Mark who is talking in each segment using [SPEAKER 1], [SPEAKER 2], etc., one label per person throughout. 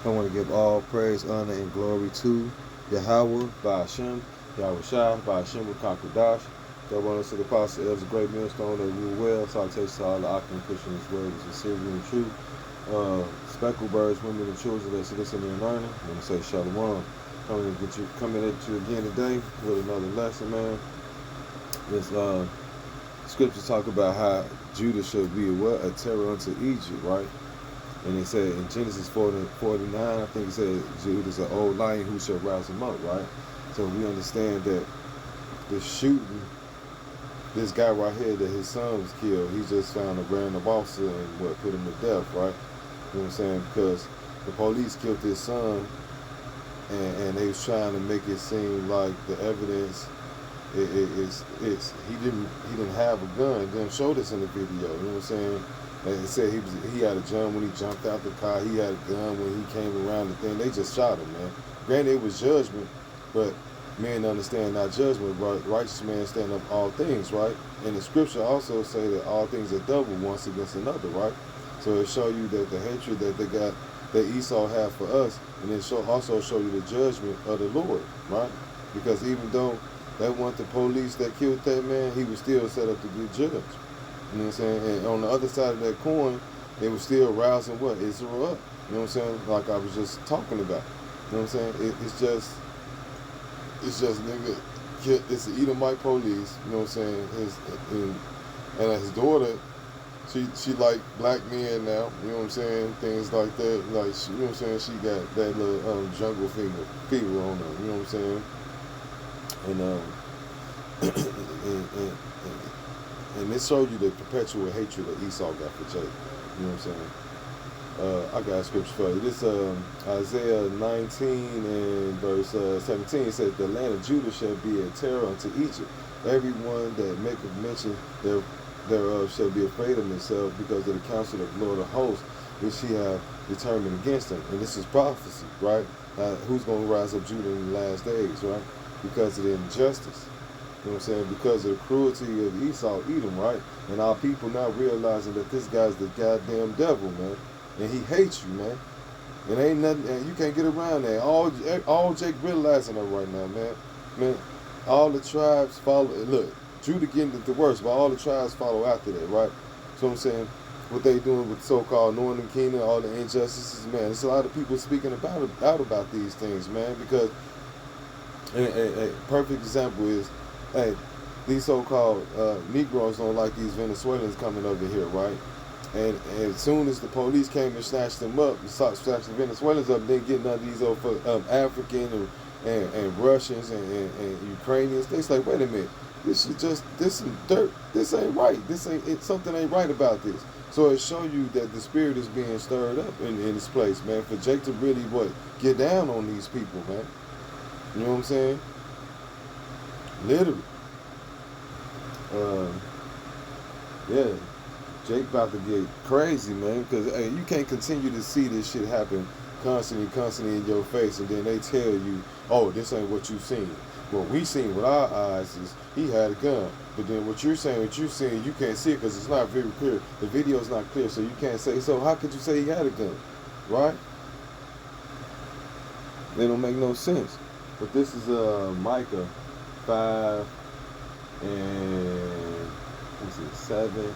[SPEAKER 1] I want to give all praise, honor, and glory to Yahweh, by Hashem, Yahweh Shai, by Hashem, Kakadash. That one to the apostle of the great millstone that rule well. Salutations to all the Akim pushing his word is sincere and true. Speckled birds, women, and children that's listening and learning. I want to say Shalom. Coming at you again today with another lesson, man. This scriptures talk about how Judah should be a terror unto Egypt, right? And it said in Genesis 49, I think it said Judah's an old lion who shall rouse him up, right? So we understand that the shooting, this guy right here that his son was killed, he just found a random officer and put him to death, right? You know what I'm saying? Because the police killed his son, and they was trying to make it seem like the evidence he didn't have a gun. They showed this in the video. You know what I'm saying? Like they said he had a gun when he jumped out the car. He had a gun when he came around the thing. They just shot him, man. Granted, it was judgment, but men understand not judgment, but righteous man stand up all things, right? And the scripture also say that all things are double once against another, right? So it show you that the hatred that Esau had for us, and it also show you the judgment of the Lord, right? Because even though that wasn't the police that killed that man, he was still set up to get judged. You know what I'm saying? And on the other side of that coin, they were still rousing what? Israel up. You know what I'm saying? Like I was just talking about. You know what I'm saying? It's just nigga, it's the Edomite police. You know what I'm saying? And his daughter, she like black men now. You know what I'm saying? Things like that. Like you know what I'm saying? She got that little jungle fever on her. You know what I'm saying? And this showed you the perpetual hatred that Esau got for Jacob. You know what I'm saying? I got a scripture for you. This Isaiah 19 and verse 17 says, "The land of Judah shall be a terror unto Egypt. Everyone that maketh mention thereof shall be afraid of himself because of the counsel of the Lord of hosts, which he have determined against him." And this is prophecy, right? Who's going to rise up Judah in the last days, right? Because of the injustice. You know what I'm saying? Because of the cruelty of Esau, Edom, right? And our people now realizing that this guy's the goddamn devil, man. And he hates you, man. And ain't nothing, and you can't get around that. All Jake realizing that right now, man. Man, all the tribes follow. Look, Judah getting the worst, but all the tribes follow after that, right? So I'm saying, what they doing with so-called Northern Kingdom, all the injustices, man. There's a lot of people speaking out about these things, man. Because a perfect example is, hey, these so-called Negroes don't like these Venezuelans coming over here, right? And as soon as the police came and snatched them up, snatched the Venezuelans up, they get none of these African and Russians and Ukrainians. They's like, wait a minute, this some dirt. This ain't right. Something ain't right about this. So it show you that the spirit is being stirred up in this place, man. For Jake to really get down on these people, man. You know what I'm saying? Literally. Yeah. Jake about to get crazy, man, because hey, you can't continue to see this shit happen constantly in your face, and then they tell you, oh, this ain't what you seen. What we seen with our eyes is he had a gun, but then what you're saying, what you seen, you can't see it because it's not very clear. The video's not clear, so you can't say. So how could you say he had a gun, right? They don't make no sense. But this is Micah 5 and 7.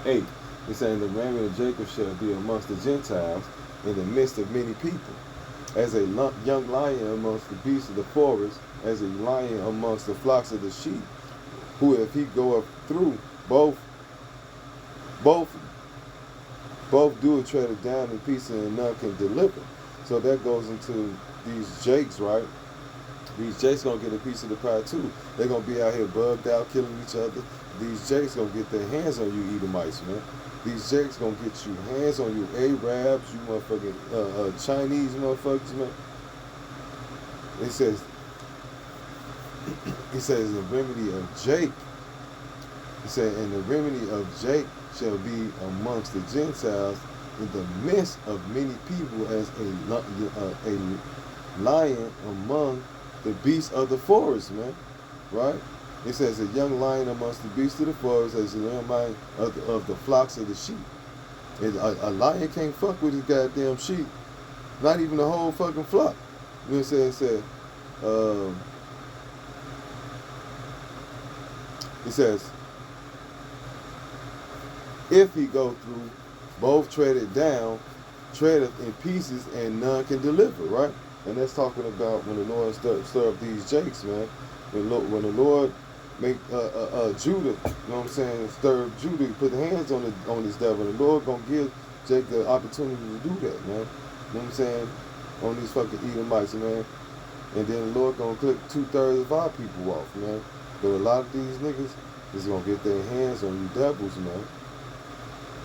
[SPEAKER 1] 8. It's saying the remnant of Jacob shall be amongst the Gentiles in the midst of many people, as a young lion amongst the beasts of the forest, as a lion amongst the flocks of the sheep, who if he goeth through, both do it tread it down in pieces, and none can deliver. So that goes into these Jakes, right? These Jakes gonna get a piece of the pie too. They're gonna be out here bugged out, killing each other. These Jakes gonna get their hands on you, Edomites, man. These Jakes gonna get you hands on you, Arabs, you motherfucking Chinese motherfuckers, man. It says the remedy of Jake. It said, and the remedy of Jake shall be amongst the Gentiles in the midst of many people, as a lion among the beasts of the forest, man. Right? It says a young lion amongst the beasts of the forest, as a young lion of the flocks of the sheep. A lion can't fuck with his goddamn sheep. Not even the whole fucking flock. You know what I'm saying? It says, if he go through, both tread it down, tread it in pieces, and none can deliver, right? And that's talking about when the Lord stir up these jakes, man. When the Lord make Judah, you know what I'm saying, stir up Judah, put the hands on this devil, the Lord gonna give Jake the opportunity to do that, man. You know what I'm saying? On these fucking Edomites, man. And then the Lord gonna click 2/3 of our people off, man. But a lot of these niggas is gonna get their hands on you devils, man.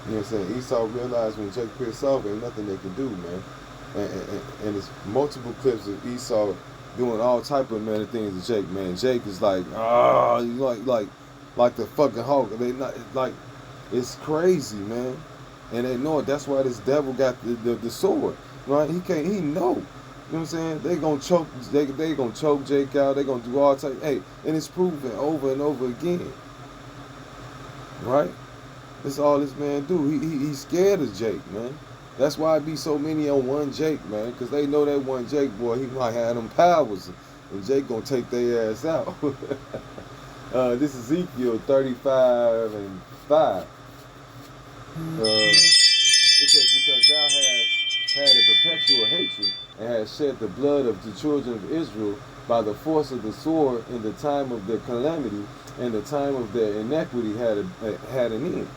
[SPEAKER 1] You know what I'm saying? Esau realized when Jake pissed off, ain't nothing they can do, man. And it's multiple clips of Esau doing all type of many things to Jake, man. Jake is like, like the fucking Hulk. They not like, it's crazy, man. And they know it. That's why this devil got the sword, right? He know. You know what I'm saying? They gonna choke. They gonna choke Jake out. They gonna do all type. Hey, and it's proven over and over again, right? That's all this man do. He's scared of Jake, man. That's why it be so many on one Jake, man, because they know that one Jake boy, he might have them powers, and Jake gonna take their ass out. This is Ezekiel 35:5. It says, because thou hast had a perpetual hatred, and hast shed the blood of the children of Israel by the force of the sword in the time of their calamity, and the time of their iniquity had an end.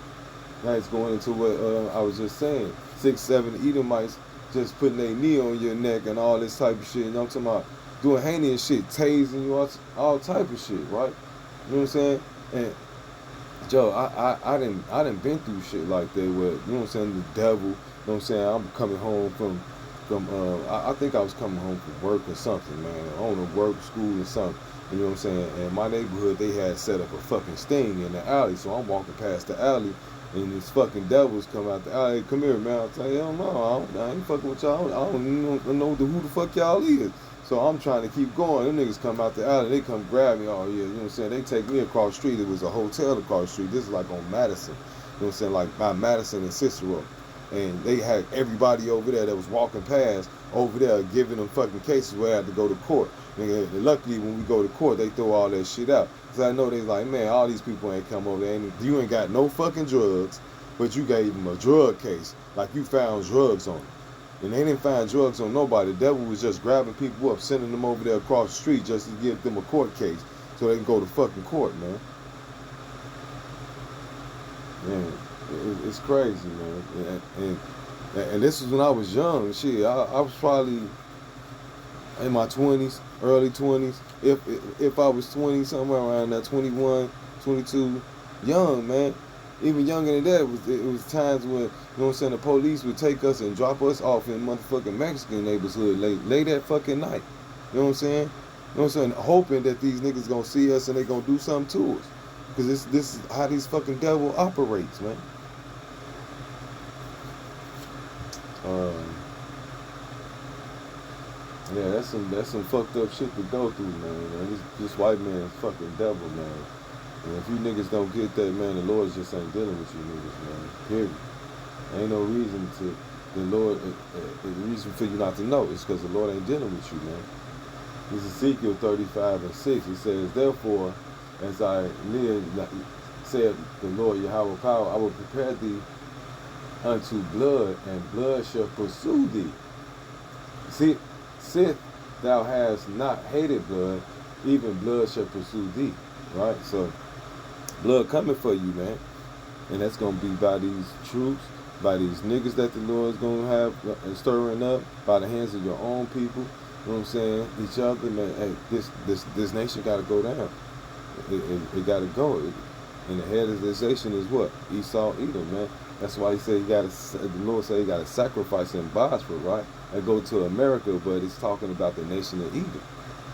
[SPEAKER 1] Now it's going into what I was just saying. 6, 7 Edomites just putting their knee on your neck and all this type of shit. You know what I'm talking about? Doing heinous shit, tasing you, all type of shit, right? You know what I'm saying? And Joe, I didn't been through shit like that where, you know what I'm saying, the devil, you know what I'm saying, I'm coming home from I think I was coming home from work or something, man. I don't know, work, school or something. You know what I'm saying? And my neighborhood, they had set up a fucking sting in the alley. So I'm walking past the alley, and these fucking devils come out the alley. Hey, come here, man. I'll tell you, hell no, I ain't fucking with y'all. I don't even know who the fuck y'all is. So I'm trying to keep going. Them niggas come out the alley. They come grab me. Oh, yeah, you know what I'm saying? They take me across the street. It was a hotel across the street. This is like on Madison. You know what I'm saying? Like by Madison and Cicero. And they had everybody over there that was walking past over there giving them fucking cases where I had to go to court. And luckily, when we go to court, they throw all that shit out. Because I know they like, man, all these people ain't come over there. You ain't got no fucking drugs, but you gave them a drug case. Like you found drugs on them. And they didn't find drugs on nobody. The devil was just grabbing people up, sending them over there across the street just to give them a court case so they can go to fucking court, man. Man, it's crazy, man. And this was when I was young. Shit, I was probably in my 20s, early 20s. If I was 20, somewhere around that, 21, 22, young, man. Even younger than that, it was times when, you know what I'm saying, the police would take us and drop us off in motherfucking Mexican neighborhood late that fucking night. You know what I'm saying? You know what I'm saying? Hoping that these niggas gonna see us and they gonna do something to us. Because this is how these fucking devil operates, man. Yeah, that's some fucked up shit to go through, man. This white man's fucking devil, man. And if you niggas don't get that, man, the Lord just ain't dealing with you niggas, man. Period. Ain't no reason to, the Lord, the reason for you not to know is because the Lord ain't dealing with you, man. This is Ezekiel 35:6. It says, therefore, as I live, said the Lord Yahweh power, I will prepare thee unto blood, and blood shall pursue thee. See, sith thou hast not hated blood, even blood shall pursue thee. Right? So, blood coming for you, man. And that's going to be by these troops, by these niggas that the Lord's going to have stirring up, by the hands of your own people. You know what I'm saying? Each other, man. Hey, this nation got to go down. It got to go. And the head of this nation is what? Esau, Edom, man. That's why he said the Lord said he got to sacrifice in Bosphor, right? And go to America, but it's talking about the nation of Edom.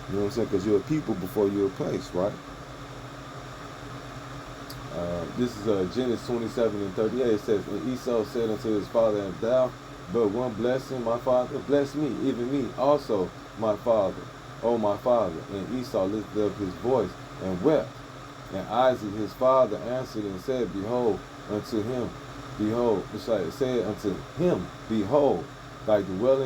[SPEAKER 1] You know what I'm saying? Because you're a people before you're a place, right? This is Genesis 27:38. It says, and Esau said unto his father, and thou but one blessing, my father? Bless me, even me also, my father. Oh, my father. And Esau lifted up his voice and wept. And Isaac his father answered and said, behold, unto him, behold, it's like it said unto him, behold, thy dwelling